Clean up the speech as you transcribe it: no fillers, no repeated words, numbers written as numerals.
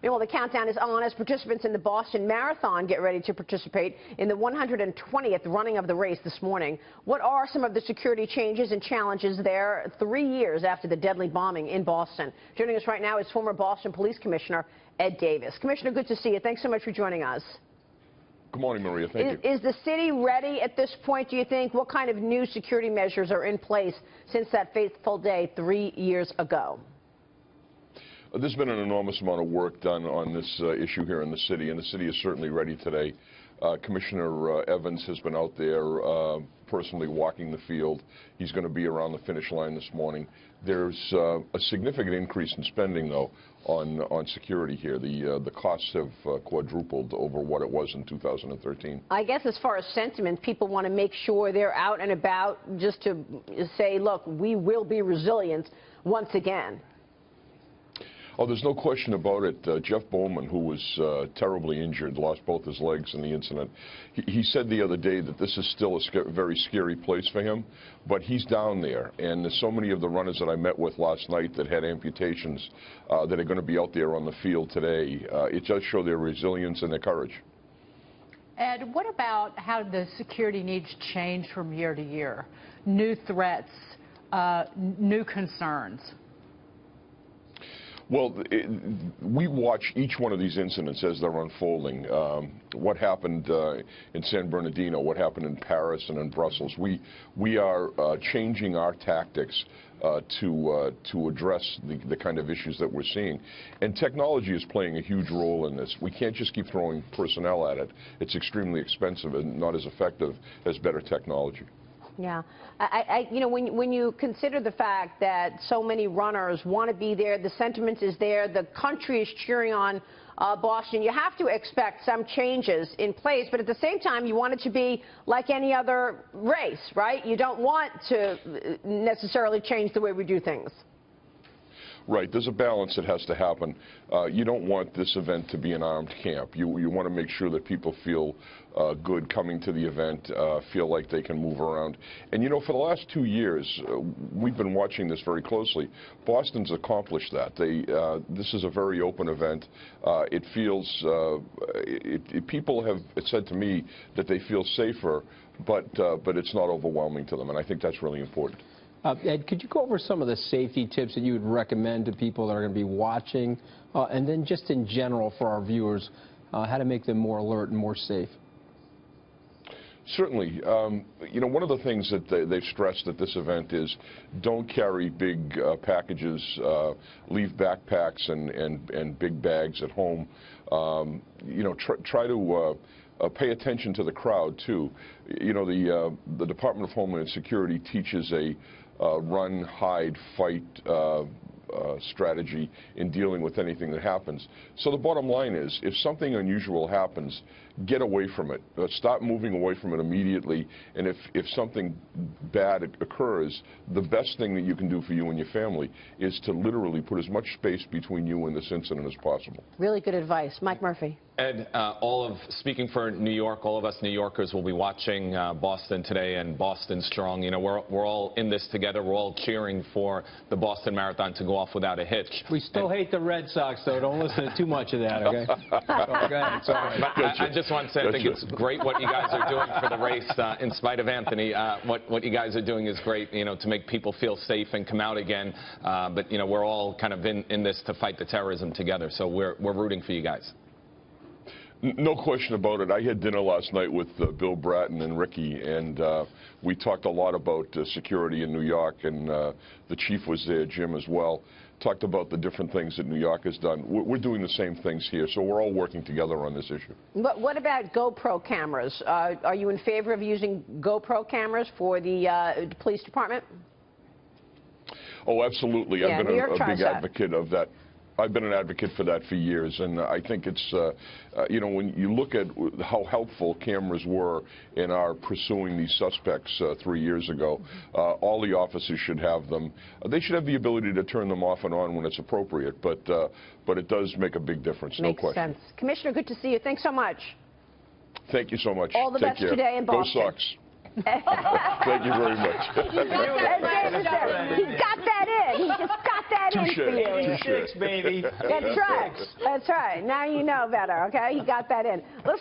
Meanwhile, the countdown is on as participants in the Boston Marathon get ready to participate in the 120th running of the race this morning. What are some of the security changes and challenges there 3 years after the deadly bombing in Boston? Joining us right now is former Boston Police Commissioner Ed Davis. Commissioner, good to see you. Thanks so much for joining us. Good morning, Maria. Thank you. Is the city ready at this point, do you think? What kind of new security measures are in place since that fateful day 3 years ago? There's been an enormous amount of work done on this issue here in the city, and the city is certainly ready today. Commissioner Evans has been out there personally walking the field. He's going to be around the finish line this morning. There's a significant increase in spending, though, on security here. The costs have quadrupled over what it was in 2013. I guess as far as sentiment, people want to make sure they're out and about just to say, look, we will be resilient once again. Oh, there's no question about it. Jeff Bowman, who was terribly injured, lost both his legs in the incident, he said the other day that this is still a very scary place for him, but he's down there. And there's so many of the runners that I met with last night that had amputations that are going to be out there on the field today. It does show their resilience and their courage. Ed, what about how the security needs change from year to year? New threats, new concerns? Well, we watch each one of these incidents as they're unfolding. What happened in San Bernardino, what happened in Paris and in Brussels. We are changing our tactics to address the kind of issues that we're seeing. And technology is playing a huge role in this. We can't just keep throwing personnel at it. It's extremely expensive and not as effective as better technology. Yeah. You know, when you consider the fact that so many runners want to be there, the sentiment is there, the country is cheering on Boston, you have to expect some changes in place, but at the same time, you want it to be like any other race, right? You don't want to necessarily change the way we do things. Right. There's a balance that has to happen. You don't want this event to be an armed camp. You want to make sure that people feel good coming to the event, feel like they can move around. And, you know, for the last 2 years, we've been watching this very closely. Boston's accomplished that. This is a very open event. It feels, people have said to me that they feel safer, but it's not overwhelming to them, and I think that's really important. Ed, could you go over some of the safety tips that you would recommend to people that are going to be watching, and then just in general for our viewers, how to make them more alert and more safe? Certainly. You know, one of the things that they've stressed at this event is don't carry big packages, leave backpacks and big bags at home. You know, try to pay attention to the crowd, too. You know, the Department of Homeland Security teaches a run, hide, fight strategy in dealing with anything that happens. So the bottom line is, if something unusual happens, get away from it. Stop moving away from it immediately. And if something bad occurs, the best thing that you can do for you and your family is to literally put as much space between you and this incident as possible. Really good advice. Mike Murphy. Ed, speaking for New York, all of us New Yorkers will be watching Boston today and Boston Strong. You know, we're all in this together. We're all cheering for the Boston Marathon to go off without a hitch. We still hate the Red Sox, though. Don't listen to too much of that, okay? It's all right. I just want to say I think it's great what you guys are doing for the race. In spite of Anthony, what you guys are doing is great, you know, to make people feel safe and come out again. But, you know, we're all kind of in this to fight the terrorism together. So we're rooting for you guys. No question about it. I had dinner last night with Bill Bratton and Ricky, and we talked a lot about security in New York, and the chief was there, Jim, as well. Talked about the different things that New York has done. We're doing the same things here, so we're all working together on this issue. But what about GoPro cameras? Are you in favor of using GoPro cameras for the police department? Oh, absolutely. Yeah, I've been a big advocate of that. I've been an advocate for that for years, and I think it's, you know, when you look at how helpful cameras were in our pursuing these suspects 3 years ago, all the officers should have them. They should have the ability to turn them off and on when it's appropriate, but it does make a big difference, no question. Makes sense. Commissioner, good to see you. Thanks so much. Thank you so much. All the best today in Boston. Go Sox. Thank you very much. He's got that in. He just got that in Touche. for you. Touche. Baby. That's right. That's right. Now you know better, okay? He got that in. Let's